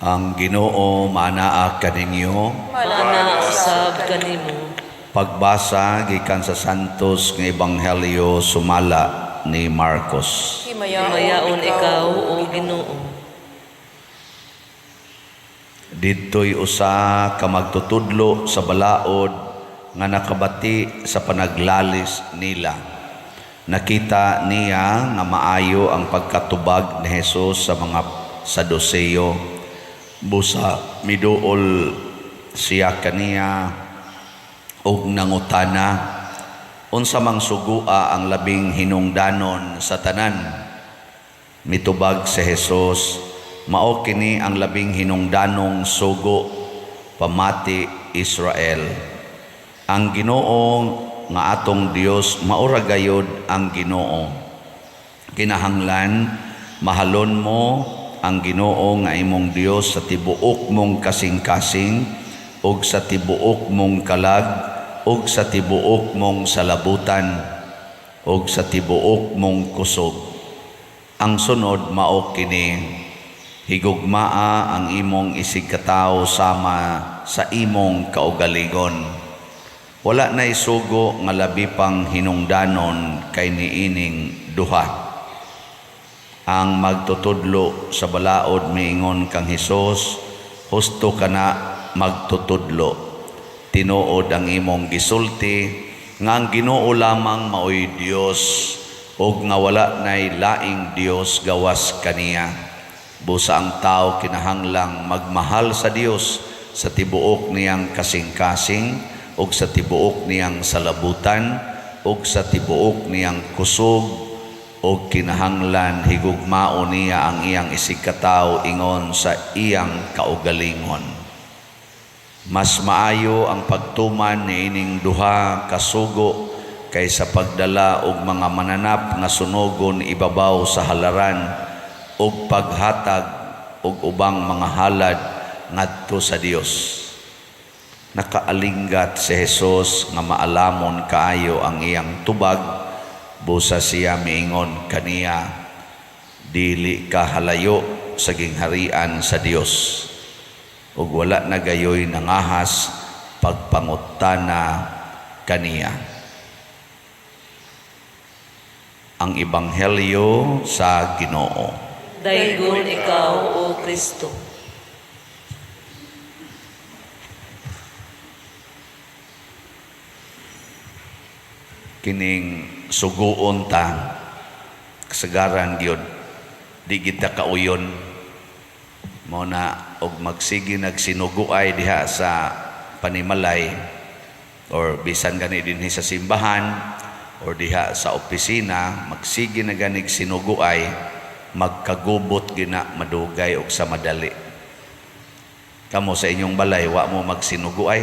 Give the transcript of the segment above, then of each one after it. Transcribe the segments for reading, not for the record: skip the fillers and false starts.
Ang Ginoo manaa kaninyo. Malana usab kanimo. Pagbasa gikan sa Santos nga Ebanghelyo sumala ni Marcos. Himayaon ikaw o Ginoo. Didto'y usa ka magtutudlo sa balaod nga nakabati sa panaglalis nila. Nakita niya nga maayo ang pagkatubag ni Jesus sa mga Saduseyo. Busa miduol siya kaniya og nangutana, unsa mang sugua ang labing hinungdanon sa tanan? Mitubag si Jesus, mao kini ang labing hinungdanong sugo pamati Israel. Ang Ginoo nga atong Dios maura gayud ang Ginoo. Kinahanglan mahalon mo ang Ginoo nga imong Dios sa tibuok mong kasing-kasing ug sa tibuok mong kalag ug sa tibuok mong salabutan ug sa tibuok mong kusog. Ang sunod mao kini, higugmaa ang imong isig katawo sama sa imong kaugalingon. Wala na isugo nga labi pang hinungdanon kay niining duha. Ang magtutudlo sa balaod miingon kang Hesus, husto ka na magtutudlo. Tinuod ang imong gisulti nga ang Ginoo lamang maoy Dios ug nga wala nay laing Dios gawas kaniya. Busa ang tao kinahanglang magmahal sa Dios sa tibuok niyang kasing-kasing ug sa tibuok niyang salabutan ug sa tibuok niyang kusog ug kinahanglan higugmao niya ang iyang isig katawo ingon sa iyang kaugalingon. Mas maayo ang pagtuman niining duha kasugo kaysa pagdala og mga mananap nga sunogon ibabaw sa halaran ug paghatag og ubang mga halad ngadto sa Dios. Nakaalinggat si Jesus nga maalamon kaayo ang iyang tubag. Busa siya miingon kaniya, dili ka halayo sa gingharian sa Dios. Ug wala na gayoy nangahas pagpangutana kaniya. Ang Ebanghelyo sa Ginoo. Daygon ikaw o Kristo. Kining suguon ta kasagaran gyud di kita kauyon mo na og magsigi nagsinuguay diha sa panimalay or bisan gani dinhi sa simbahan or diha sa opisina, magsigi na ganig sinuguay, magkagubot gina madugay og sa madali. Kamo sa inyong balay wa mo magsinuguay?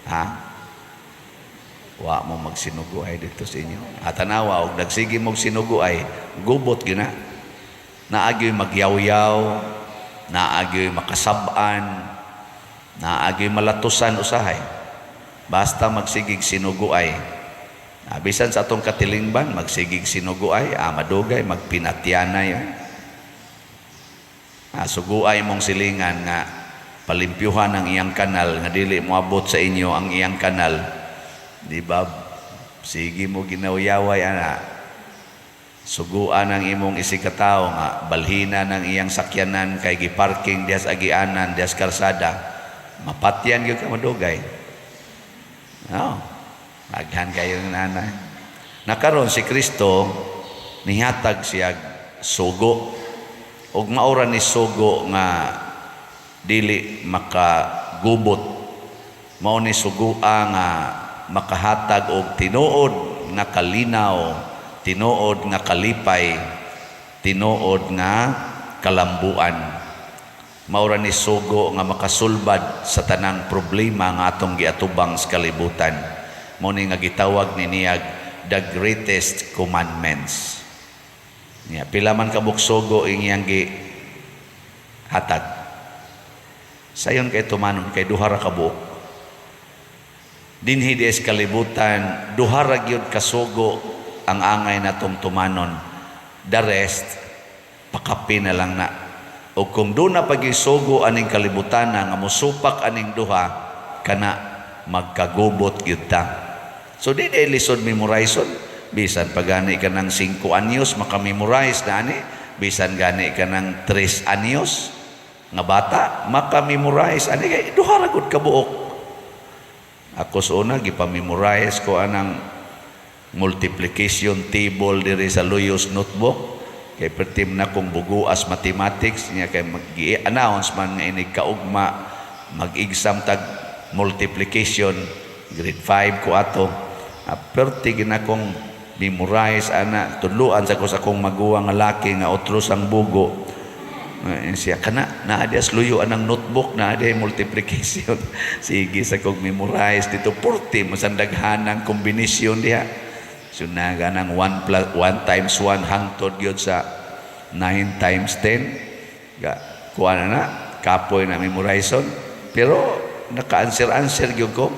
Ha? Wa mo magsinuguay dito sa inyo. Tanawa og nagsige mo sinuguay, gubot gina. Naagyoy magyaw-yaw, naagyoy makasab-an, naagyoy malatusan usahay. Basta magsigig sinuguay. Bisan sa atong katilingban, magsigig sinuguay, madugay, magpinatyanay. Suguay mong silingan nga palimpyuhan ang iyang kanal, nga dili moabot sa inyo ang iyang kanal. Di ba? Sige mo ginawayaway ana. Suguan ang imong isikataw nga balhina ng iyang sakyanan kay giparking dias agianan dias kalsada. Mapatyan gyud ka madugay. No. Aghan kayo ng nanay. Nakaroon si Kristo nihatag siya sugo ug maura ni sugo nga dili makagubot. Mao ni sugua nga makahatag og tinuod nga kalinaw, tinuod nga kalipay, tinuod nga kalambuan. Maura ni sugo nga makasulbad sa tanang problema nga atong giatubang sa kalibutan. Mao ni nga gitawag ni niyag the greatest commandments. Niya pila man kabuk sugo iyang gi hatag. Sayon kay tumanon kay duha ra ka buok. Dinhi des kalibutan duha ra gyud kasugo ang angay natong tumanon. The rest pakapi na lang na O kung doon na pagisugo aning kalibutan nga musupak aning duha, kana magkagubot gyud ta. So di lisod memorization. Bisan pagani ka ng 5 anyos makamemorize na ani, bisan gani ka ng 3 anyos nga bata makamemorize ani kay duha ra gud ka buok. Ako sa una gipamemorize ko anang multiplication table diri sa Luyos notebook kay pertim na kong buguas mathematics niya kay mag-i-announce man nga inig kaugma mag-exam tag multiplication grade 5 ko ato. Perti gina kong memorize ana tuluan sa ko sa kong maguwang nga laki nga otros ang bugo. Siya kana naa di asluyo anang notebook na di multiplication. Sige sa kong memorize dito 40 masandaghanang kombinasyon diha. So na ganang 1 times 1 hangtod gyud sa 9 times 10. Kuha na kapoy na memorization. Pero naka-answer gyud ko.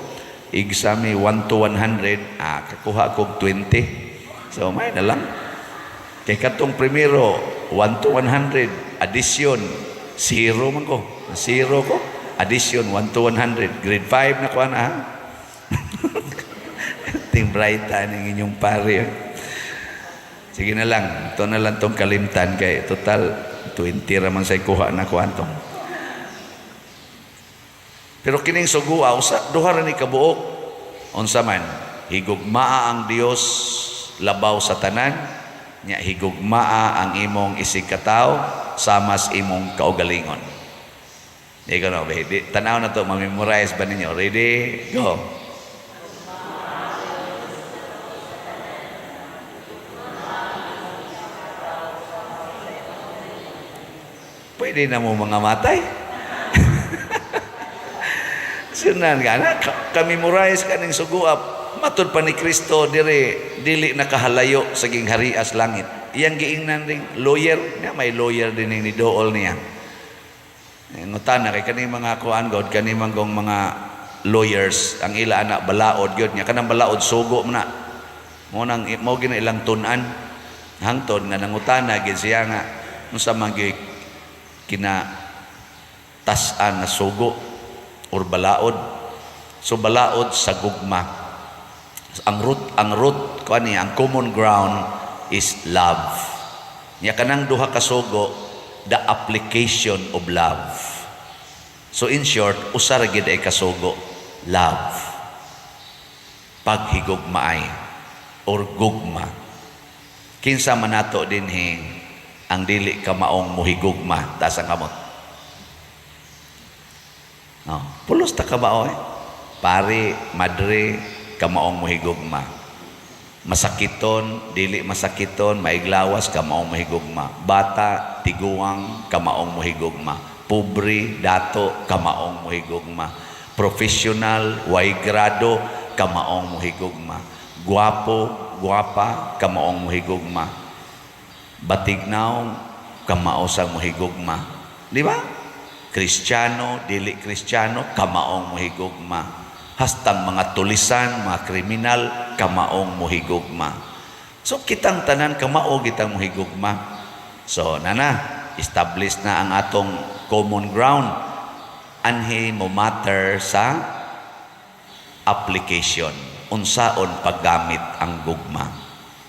Exam 1 to 100, kakuha kog 20. So may na lang. Kay katong primero 1 to 100, addition 0 man ko. 0 ko. Addition 1 to 100. Grade 5 na ko na. Ting bright ning inyong pare. Sige na lang. Ito na lang tong kalimtan kay total 20 raman sa kuha na ko antong. Pero kining suguaw sa duha ra ni kabuok unsa man higugmaa ang Dios labaw sa tanan nya higugmaa ang imong isig katawo samas imong kaugalingon. Di ko no, tanaw na to ma-memorize ba ninyo? Ready? Go. Pwede na mo mga matay. Sinan nga ka-memorize kaning suguap matud pa ni Kristo dili nakahalayo sa ging harias langit. Iyang giingnan ring lawyer niya, may lawyer din ni dool niya. Ngutana kay kani mga kuan god kani manggong mga lawyers ang ila anak balaod gyud niya kanang balaod sugo man na. Mo nang mo gina ilang tun-an hangtod nga nangutana gid siya nga unsa man gyud kina tas-an na sugo or balaod. So balaod sa gugma. Ang root kuan niya, ang common ground is love. Nya kanang duha ka sugo, the application of love. So in short, usa ra gid ay kasugo, love. Paghigugmaay or gugma. Kinsa man nato dinhi ang dili ka maong muhigugma ta sa kamot. No, pulos ta ka ba pare, madre, kamaong mohigugma. Masakiton, dili masakiton, maiglawas, kamaong mohigugma. Bata, tiguang, kamaong mohigugma. Pobre, dato, kamaong mohigugma. Professional, way grado, kamaong mohigugma. Guwapo, guwapa, kamaong mohigugma. Batignaw, kamao sa mohigugma. Di ba? Kristiyano, dili Kristiyano, kamaong mohigugma. Hastang mga tulisan, mga kriminal, kamaong mohigugma. So kitang tanan kamao kitang mohigugma. So nana, establish na ang atong common ground. Anhi mo matter sa application. Unsaon paggamit ang gugma.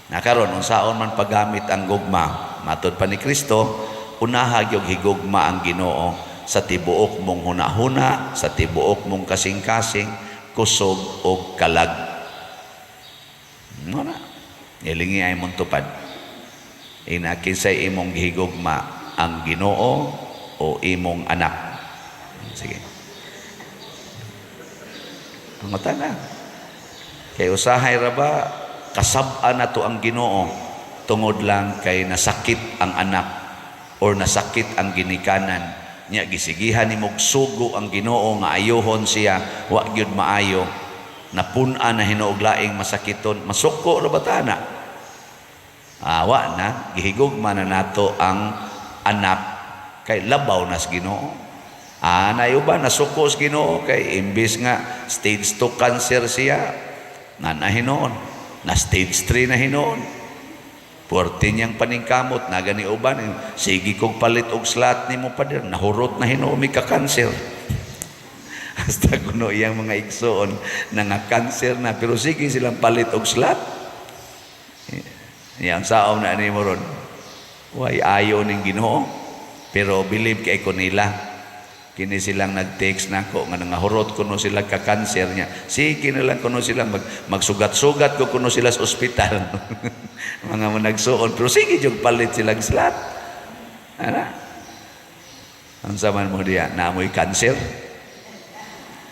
Nakaron unsaon man paggamit ang gugma. Matud pa ni Kristo, unahag yung higugma ang Ginoo sa tibuok mong hunahuna, sa tibuok mong kasing-kasing, kusog o kalag. No na. Ilingi ay mong tupad. Inakinsay imong gihigugma ang Ginoo o imong anak. Sige. Ang mata na. Kay usahay ra ba kasab-an na to ang Ginoo tungod lang kay nasakit ang anak or nasakit ang ginikanan. Nya gisigihan ni mugsugo ang Ginoo nga ayohon siya wa gyud maayo napun-an na hinuoglaing masakiton masuko ra batana wa na gihigugma na nato ang anak kay labaw nas Ginoo nayuba nasuko sa Ginoo kay imbis nga stage 2 cancer siya na hinoon na stage 3 na hinoon Puwerte niyang paningkamot, na gani uban, sige kong palit og slot ni mo pa din, nahurot na hinumi ka cancer. Hasta kuno iyang mga igsoon na nga cancer na, pero sige silang palit og slot. Yang saom na ni mo ron, way ayo ning Ginoo, pero believe kay ko nila. Kini silang nag-text na ko, nga nangahurot kuno sila ka cancer niya. Sige na lang kuno sila, magsugat-sugat ko kuno sila sa ospital. Mga managsuon, pero sige yung palit silang slot. Ano? Ang saman mo diya, naamoy cancer?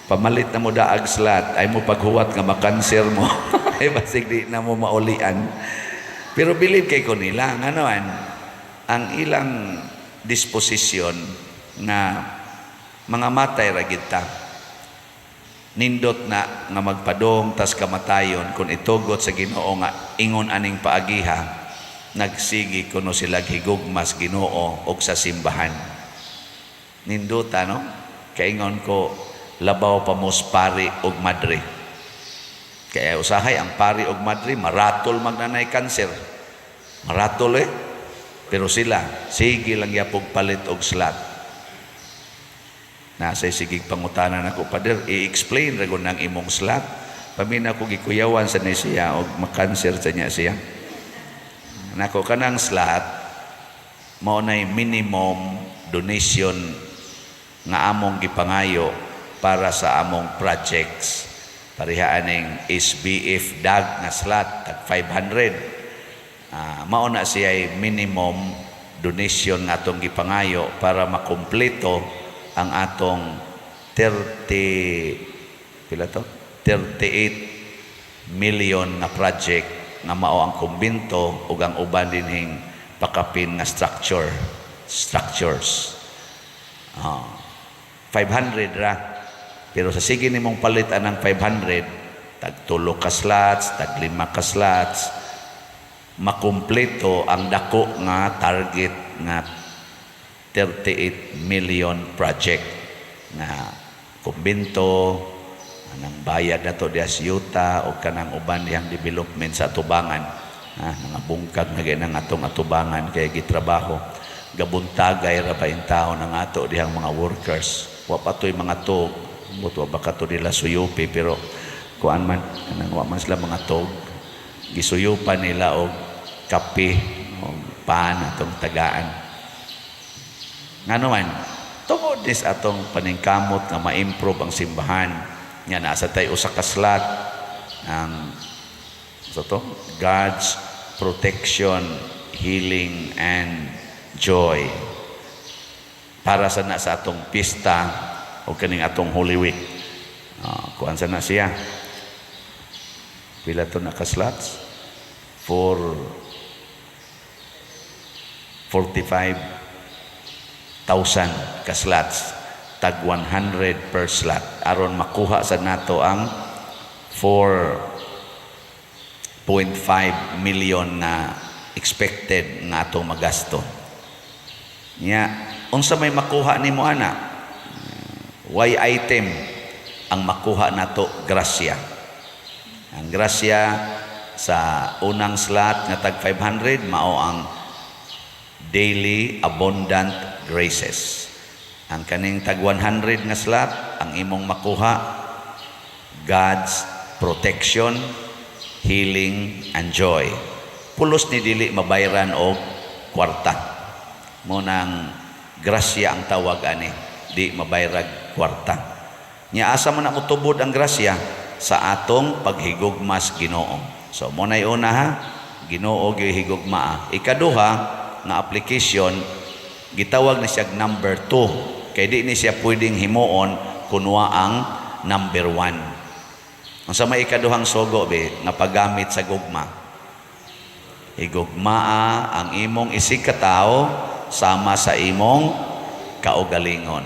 Pamalit na mo daag slot, ay mo paghuwat nga makanser mo. Ay basig di na mo maulian. Pero believe kay ko nila, nganoan, ang ilang disposisyon na mga matay ra gid ta. Nindot na nga magpadong tas kamatayon kung itugot sa Ginoo nga ingon aning paagiha, nagsigi kuno sila higugmas Ginoo og sa simbahan. Nindot no? Kaingon ko labaw pa mos pari og madre. Kaya usahay ang pari og madre maratol magnanay cancer. Maratol pero sila sige lang yapog palit og slot. Nasa sigig pangutanan ako, Pader, i-explain ragon ng imong slot. Pamina ko gikuyawan sa siya o makanser sa niya siya. Nako kanang slot, mao nay minimum donation nga among gipangayo para sa among projects. Parihaan ng SBF DAG nga slot, tag 500. Mao na siya ay minimum donation nga atong gipangayo para makumpleto ang atong 38 million na project nga mao ang kumbinto ug ang uban dinhing pakapin nga structures. 500 ra. Pero sa sige nimong palitan ng 500, tag 3 ka slots, tag 5 ka slots, makumpleto ang dako nga target nga 38 million project na kumbinto, anang bayad na to di asyuta o kanang uban diyang development sa atubangan. Mga bungkag na ganang atong atubangan kaya gitrabaho. Gabuntagay ra ba yung tao ng ato diyang mga workers. Wa pa to'y mga tog, wa baka to nila suyupi, pero kuan man, kanang wa man sila mga tog. Gisuyupan nila og kape, o pan atong tagaan. Nga naman, tungod dis atong paningkamot nga ma-improve ang simbahan. Nga nasa tayo usa ka slot ang God's protection, healing, and joy. Para sa na sa atong pista o kaning atong Holy Week. Kuan sa na siya. Pila to na ka slots? 45,000 ka slots, tag 100 per slot aron makuha sa nato ang 4.5 million na expected nga atong magasto. Nya unsa may makuha nimo ana? Why item ang makuha nato? Grasya. Ang grasya sa unang slot nga tag 500 mao ang daily abundant graces. Ang kaning tag 100 nga slot, ang imong makuha, God's protection, healing, and joy. Pulos ni dili mabayran og kwarta. Mo nang grasya ang tawag ani, di mabayrag kwarta. Nya asa man na mutubod ang grasya sa atong paghigugmas Ginoo. So mo nay una ha, Ginoo gyud higugma. Ikaduha nga application, gitawag na siya number 2. Kaya di ni siya pwedeng himuon kunwa ang number 1. Ang sa may ikaduhang sogo nga paggamit sa gugma. Higugmaa ang imong isig katao sama sa imong kaugalingon.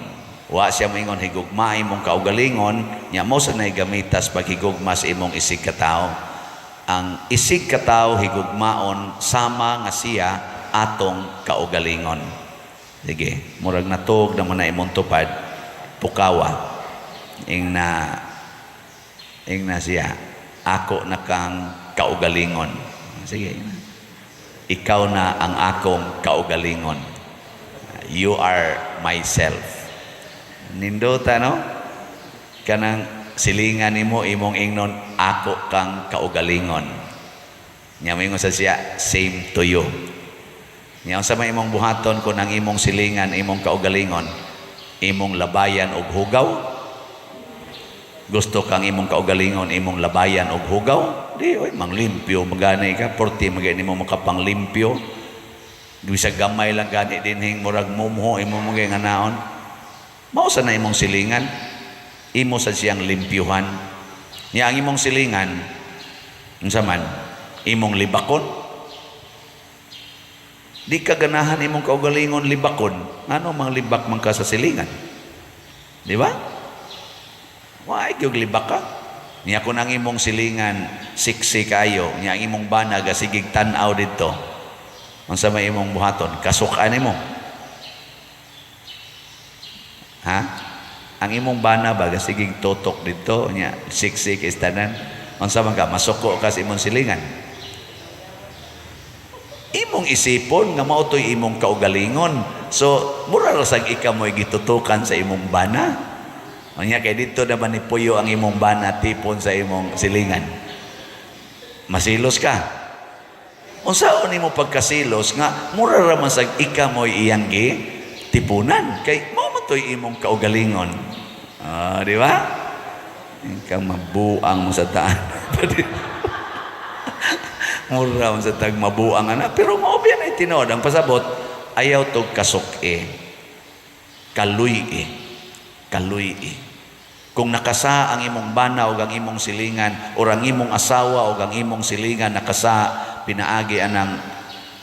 Wa siya moingon higugma imong kaugalingon, nya mo sa nay gamitas pag higugma sa imong isig katao. Ang isig katao higugmaon sama nga siya atong kaugalingon. Sige, murag natog na muna imong tupad, pukawa. Ing na siya, ako na kang kaugalingon. Sige, ikaw na ang akong kaugalingon. You are myself. Nindota, no? Kanang silingan nimo imong ingnon, ako kang kaugalingon. Nya mo sa siya, same to you. Nya sa may imong buhaton kung ang imong silingan, imong kaugalingon, imong labayan og hugaw. Gusto kang imong kaugalingon, imong labayan og hugaw? Di, oy, manglimpyo, maganay ka, porti magani mo makapanglimpyo. Bisa gamay lang gani dinhing murag mumho, imong mga nga naon. Mausa na imong silingan, imo sa siyang limpyuhan. Niya ang imong silingan, unsa man, imong libakon. Di ka ganahan imong kaugalingon libakon, ano mang libak man ka sa silingan. Di ba? Why gyud libak ka? Niya kun ang imong silingan siksi kayo, niya ang imong banag sigig tan-aw didto. Unsa may imong buhaton? Kasukan nimo. Ha? Ang imong bana ba sigig totok didto niya siksi kay tanan. Unsa man ka masuko ka sa imong silingan? Imong isipon nga mao toy imong kaugalingon. So, mura ra sang ikaw mo'y gitutukan sa imong bana. Unya kay dito naman ni puyo ang imong bana tipon sa imong silingan. Masilos ka. Unsaon nimo pagkasilos nga mura ra man sang ikaw mo'y iyang tipunan kay mao man toy imong kaugalingon. Di ba? Ikaw mabuang mo sa taan. Mura mo sa tag mabuang ana pero mao biyan ay tinod ang pasabot ayaw tog kasuk-e. Kaluy-e. Kung nakasa ang imong bana o ang imong silingan o ang imong asawa o ang imong silingan nakasa pinaagi anang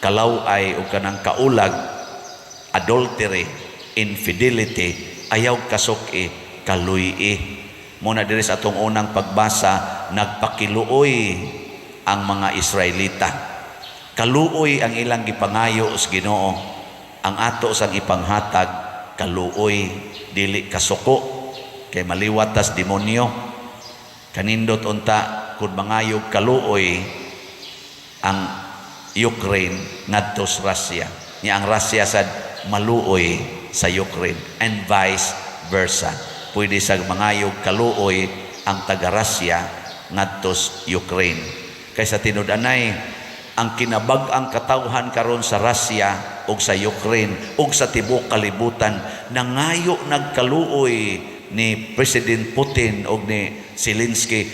kalaway o kanang kaulag, adultery, infidelity, ayaw kasuk-e, kaluy-e. Muna diri sa atong unang pagbasa, nagpakiluoy ang mga Israelita. Kaluoy ang ilang gipangayo sa Ginoo. Ang ato sang ipanghatag, kaluoy, dili kasuko, kay maliwatas demonyo. Kanindot unta, kung mangayog kaluoy, ang Ukraine ngadto sa Russia. Nya ang Russia sad maluoy sa Ukraine and vice versa. Pwede sa mangayog kaluoy ang taga-Russia ngadto sa Ukraine. Kaysa tinud-anay ang kinabag-ang katawhan karon sa Russia o sa Ukraine o sa tibok kalibutan nangayo nagkaluoy ni President Putin o ni Zelensky,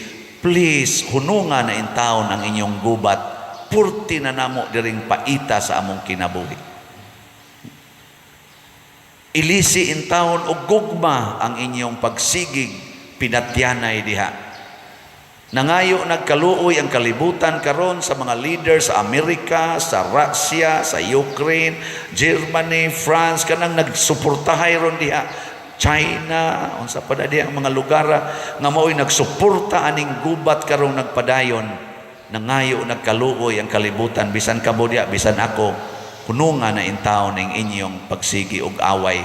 please hunungan na in taon ang inyong gubat, purti na namo diring paita sa among kinabuhi. Ilisi in taon o gugma ang inyong pagsigig, pinatyanay diha. Nangayo nagkaluoy ang kalibutan karon sa mga leader sa Amerika, sa Russia, sa Ukraine, Germany, France, kanang nagsuportahay ron diha. China, unsa pa na diha ang mga lugar nga mao'y nagsuporta aning gubat karong nagpadayon. Nangayo nagkaluoy ang kalibutan, bisan kamo diha, bisan ako, hunungan na in taon ning inyong pagsigi og away.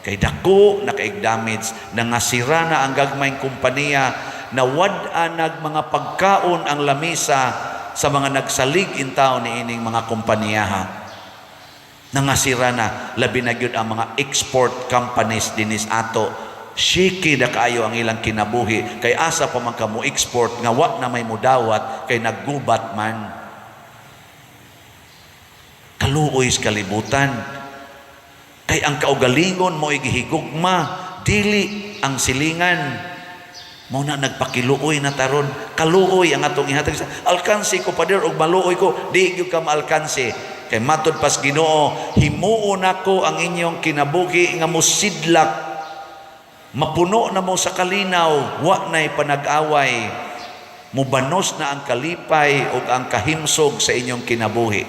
Kay dako na kaig damage, nangasira na ang gagmayng kompanya, nawad-an nag mga pagkaon ang lamisa sa mga nagsalig in taon ni ining mga kompaniyaha. Nangasira na, labi na gyud ang mga export companies dinis ato. Shiki na kayo ang ilang kinabuhi, kay asa pa man ka mo export nga wa na may mudawat kay naggubat man. Kaluoy sa kalibutan. Kay ang kaugalingon mo igihigugma, dili ang silingan. Mao na nagpakiluoy na taron, kaluoy ang atong ihatag sa alkansi ko pader og maluoy ko, di gyud ka maalkansi. Kay matud pas Ginoo, himuon nako ang inyong kinabuhi nga mosidlak, mapuno na mo sa kalinaw, wa nay panag-away, mubanos na ang kalipay ug ang kahimsog sa inyong kinabuhi.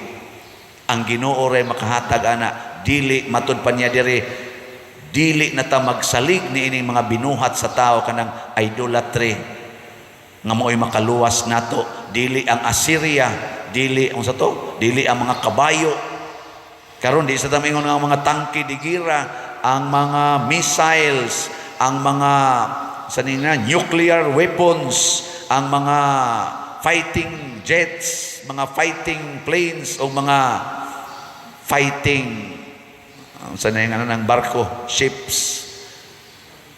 Ang Ginoo ray makahatag ana, dili matud pa niya diri, dili na ta magsalig ni ining mga binuhat sa tao kanang idolatry nga mo'y makaluwas nato. Dili ang Assyria, dili ang sa to, dili ang mga kabayo karon, di sa tamingon nga mga tangke di gira, ang mga missiles, ang mga sanina nuclear weapons, ang mga fighting jets mga fighting planes o mga fighting sa ng barko, ships,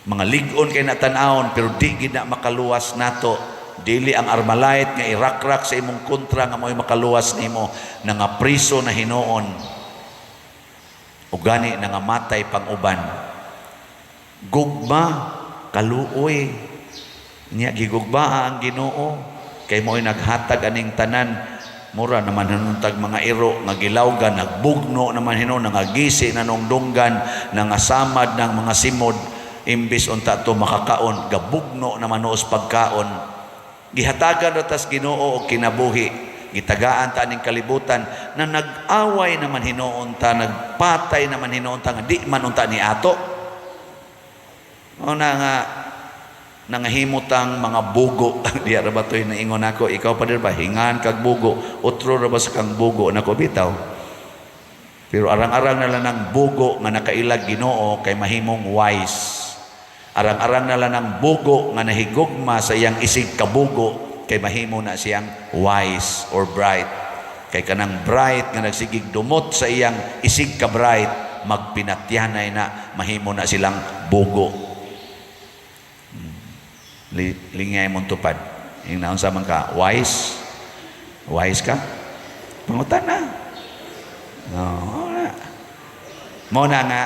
mga ligon kay natanawon pero di gid na makaluwas nato. Dili ang Armalite nga irakrak sa imong kontra nga mo'y makaluwas nimo, na nga priso na hinuon o gani na nga matay pang uban. Gugma kaluoy niya, gigugma ang Ginoo kay mo'y naghatag aning tanan. Mura naman hinuntag mga iro nga gilawgan, nagbugno naman hinon, nangagisi na nung dunggan, nangasamad ng mga simod, imbis unta to makakaon, gabugno naman noos pagkaon. Gihatagan ratas Ginoo og kinabuhi, gitagaan ta aning kalibutan na nag-away naman hinuon ta, nagpatay naman hinuon ta nga di man unta ni ato. O na nga nangahimutang mga bugo. Di ra ba to'y naingon ako, ikaw pa din ba hingan kag bugo, utro ra ba sa kang bugo nako bitaw. Pero arang-arang na lang ng bugo nga nakailag Ginoo kay mahimong wise. Arang-arang na lang ng bugo nga nahigugma sa iyang isig kabugo kay mahimo na siyang wise or bright. Kay kanang bright nga nagsigig dumot sa iyang isig ka bright, magpinatyanay na mahimo na silang bugo. Lingay mong tupad. Yung naunsa man ka, wise? Wise ka? Pangutan na. No, na. Muna nga,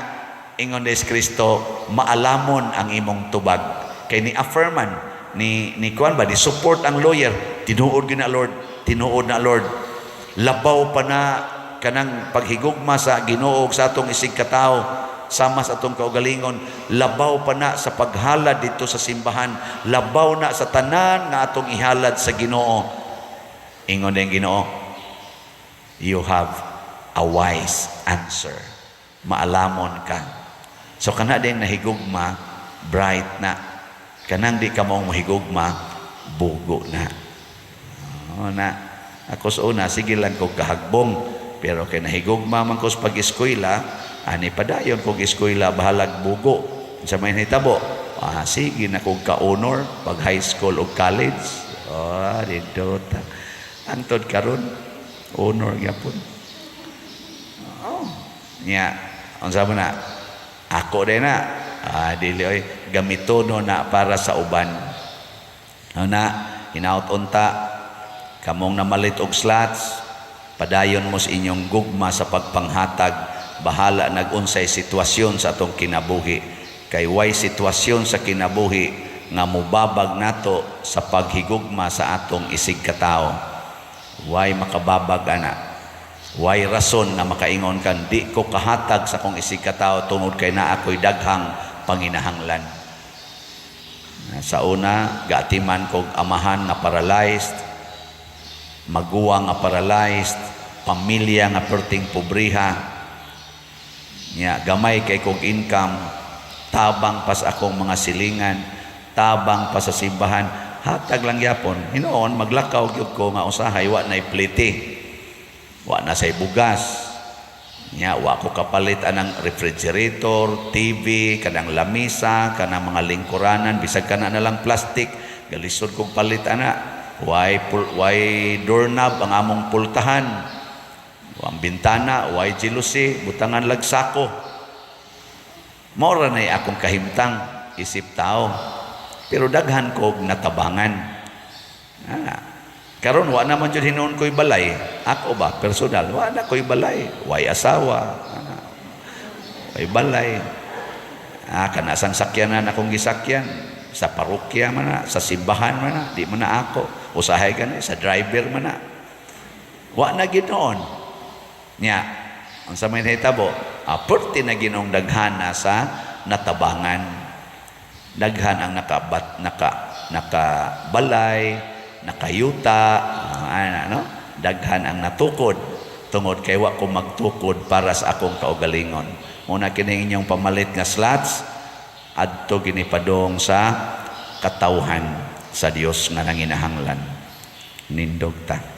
ingon des Kristo, maalamon ang imong tubag. Kay ni affirman, ni kuan ba, di support ang lawyer, tinuod gina Lord, tinuod na Lord. Labaw pa na kanang paghigugma sa Ginoo sa atong isig katao, sama sa atong kaugalingon, labaw pa na sa paghalad dito sa simbahan, labaw na sa tanan nga atong ihalad sa Ginoo. Ingon din Ginoo, you have a wise answer. Maalamon ka. So kana din nahigugma, bright na. Kanang di ka mong mahigugma, bugo na. O na, ako sa una, sige lang kong kahagbong, pero kay nahigugma man ko sa pag-eskwela, ani padayon kog eskwela bahalag bugo sa may hitabo. Sige na kog ka-honor pag high school o college. Dito ta. Antod karon honor gyapon. Nya, unsa man na? Ako din na. Dili oy gamitono na para sa uban. Na hinaut unta kamong namalit og slots, padayon mo sa inyong gugma sa pagpanghatag. Bahala nag-unsay sitwasyon sa atong kinabuhi, kay way sitwasyon sa kinabuhi nga mubabag nato sa paghigugma sa atong isig katao. Way makababag ana, way rason na makaingon kan di ko kahatag sa akong isig katao tungod kay naa ako'y daghang panginahanglan. Sa una, gatiman kog amahan nga paralyzed, maguwa nga paralyzed, pamilya nga perting pobriha. Nya gamay kay kog income, tabang pa sa akong mga silingan, tabang pa sa simbahan, hatag lang yapon. Hinoon maglakaw gyud ko nga usahay wa nay plite, wa na say bugas. Nya wa ko kapalit anang refrigerator, TV, kanang lamisa, kanang mga lingkuranan, bisag kana na lang plastic, galisod kog palit ana. Way doorknob ang among pultahan. Ang bintana, way jealousy, butangan lagsako. Mora na akong kahimtang, isip tao. Pero daghan kog natabangan. Karon wa naman jud hinuon ko'y balay. Ako ba, personal, wa na ko'y balay. Way asawa. Way balay. Kanasang sakyanan akong gisakyan. Sa parokya man na, sa simbahan man na, di man na ako. Usahay gani, sa driver man na. Wa na ginoon. Nya, ang sa may hitabo, perti na ginong daghana sa natabangan. Daghan ang nakabalay, nakayuta, daghan ang natukod tungod kay wa ko magtukod para sa akong kaugalingon. Muna kini inyong pamalit nga slots adto ginipadong sa katawhan sa Dios nga nanginahanglan. Nindog ta.